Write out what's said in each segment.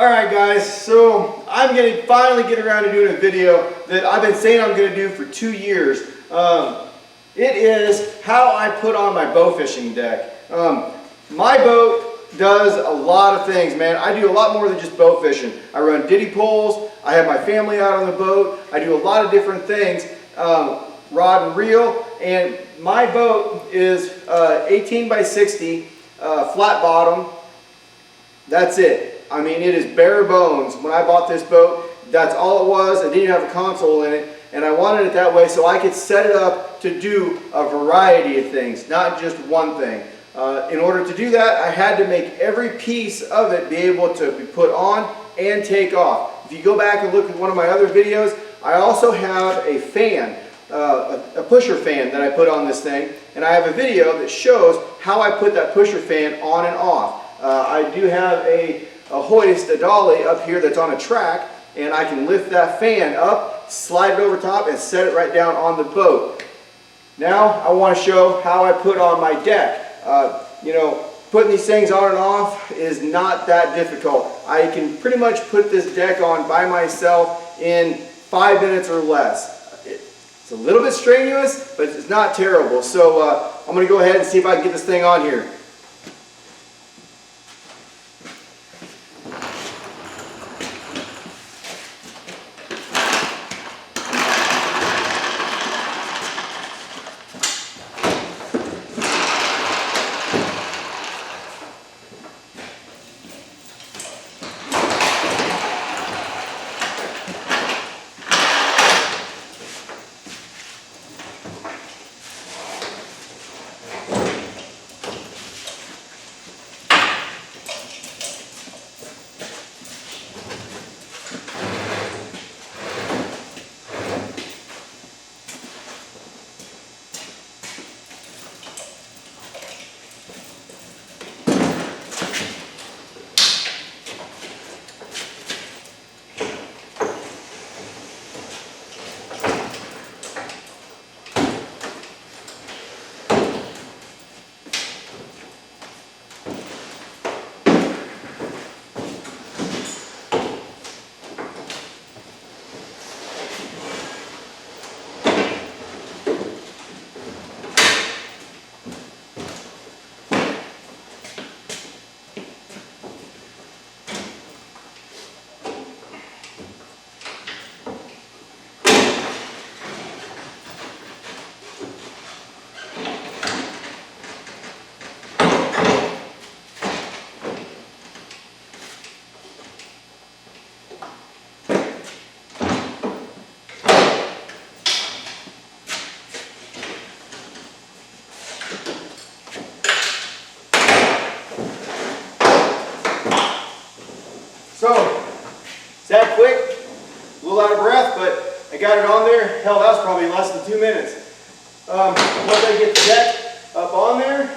Alright guys, so I'm going to finally get around to doing a video that I've been saying I'm going to do for 2 years. It is how I put on my bow fishing deck. My boat does a lot of things, man. I do a lot more than just bow fishing. I run ditty poles, I have my family out on the boat, I do a lot of different things, rod and reel, and my boat is 18 by 60, flat bottom. That's it. I mean, it is bare bones. When I bought this boat, that's all it was. It didn't have a console in it, and I wanted it that way so I could set it up to do a variety of things, not just one thing. In order to do that, I had to make every piece of it be able to be put on and take off. If you go back and look at one of my other videos, I also have a fan, a pusher fan that I put on this thing, and I have a video that shows how I put that pusher fan on and off. I do have a hoist, a dolly up here that's on a track, and I can lift that fan up, slide it over top, and set it right down on the boat. Now I want to show how I put on my deck. You know, putting these things on and off is not that difficult. I can pretty much put this deck on by myself in 5 minutes or less. It's a little bit strenuous, but it's not terrible. So I'm going to go ahead and see if I can get this thing on here. So, it's that quick, a little out of breath, but I got it on there. Hell, that was probably less than 2 minutes. Once I get the deck up on there,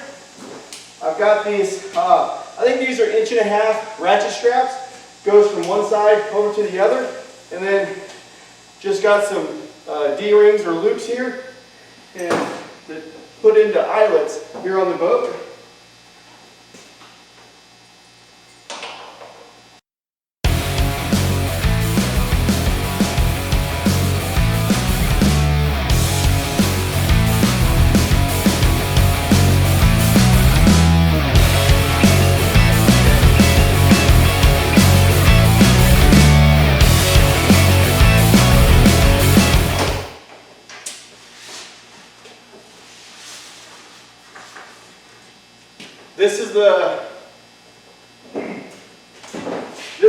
I've got these, I think these are 1.5 inch ratchet straps. Goes from one side over to the other, and then just got some D-rings or loops here, and that put into eyelets here on the boat. This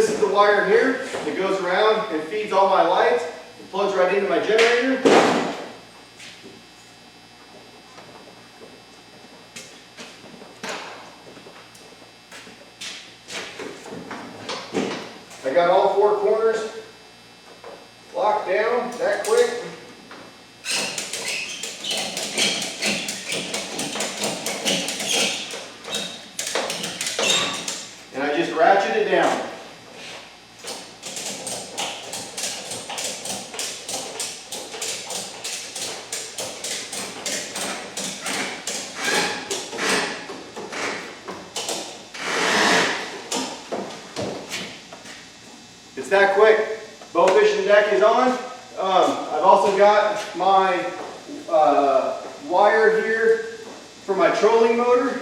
is the wire here that goes around and feeds all my lights. It plugs right into my generator. I got all 4 corners locked down that quick. And I just ratchet it down. that quick. Bow fishing deck is on. I've also got my wire here for my trolling motor.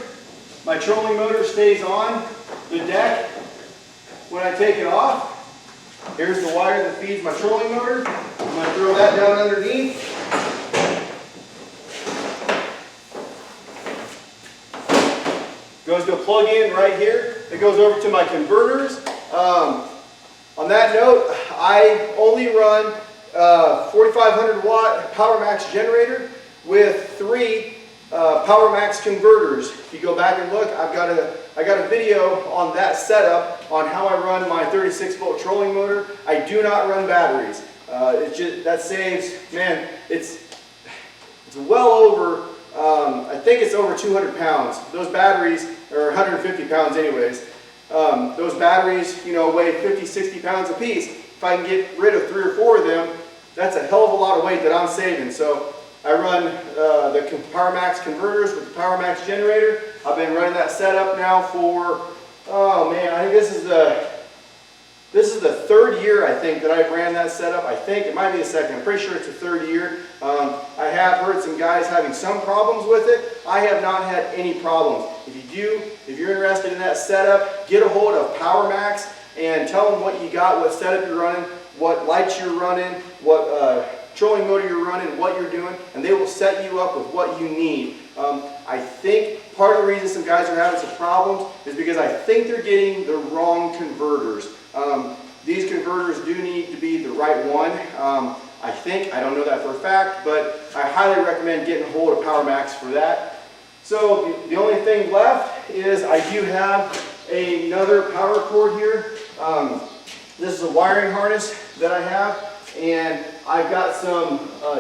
My trolling motor stays on the deck when I take it off. Here's the wire that feeds my trolling motor. I'm going to throw that down underneath. Goes to a plug-in right here. It goes over to my converters. On that note, I only run 4,500 watt Power Max generator with 3 Power Max converters. If you go back and look, I got a video on that setup on how I run my 36 volt trolling motor. I do not run batteries. That saves, man, it's well over, I think it's over 200 pounds. Those batteries are 150 pounds anyways. Those batteries, you know, weigh 50, 60 pounds a piece. If I can get rid of 3 or 4 of them, that's a hell of a lot of weight that I'm saving. So I run the Power Max converters with the Power Max generator. I've been running that setup now for, oh man, I think this is the 3rd year I think that I've ran that setup. I think it might be the 2nd. I'm pretty sure it's the 3rd year. I have heard some guys having some problems with it. I have not had any problems. If you're interested in that setup, get a hold of Power Max and tell them what you got, what setup you're running, what lights you're running, what trolling motor you're running, what you're doing, and they will set you up with what you need. I think part of the reason some guys are having some problems is because I think they're getting the wrong converters. These converters do need to be the right one. I think, I don't know that for a fact, but I highly recommend getting a hold of Power Max for that. So the only thing left is I do have another power cord here. This is a wiring harness that I have, and I've got some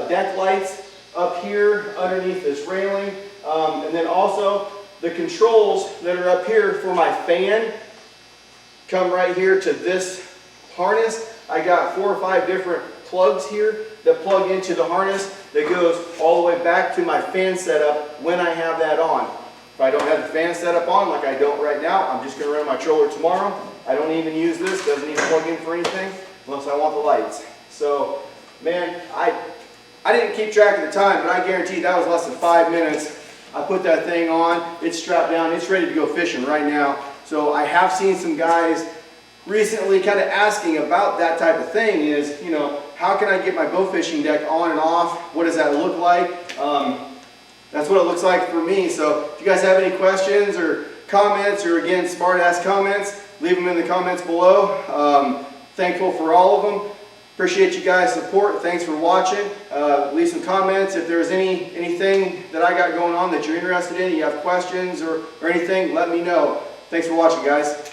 deck lights up here underneath this railing, and then also the controls that are up here for my fan come right here to this harness. I got 4 or 5 different plugs here that plug into the harness that goes all the way back to my fan setup when I have that on. If I don't have the fan setup on, like I don't right now, I'm just going to run my troller tomorrow. I don't even use this, doesn't even plug in for anything unless I want the lights. So, man, I didn't keep track of the time, but I guarantee that was less than 5 minutes. I put that thing on, it's strapped down, it's ready to go fishing right now. So I have seen some guys recently kind of asking about that type of thing is, you know, how can I get my bow fishing deck on and off? What does that look like? That's what it looks like for me. So if you guys have any questions or comments, or again, smart ass comments, leave them in the comments below. Thankful for all of them. Appreciate you guys' support. Thanks for watching. Leave some comments. If there's anything that I got going on that you're interested in, you have questions or anything, let me know. Thanks for watching, guys.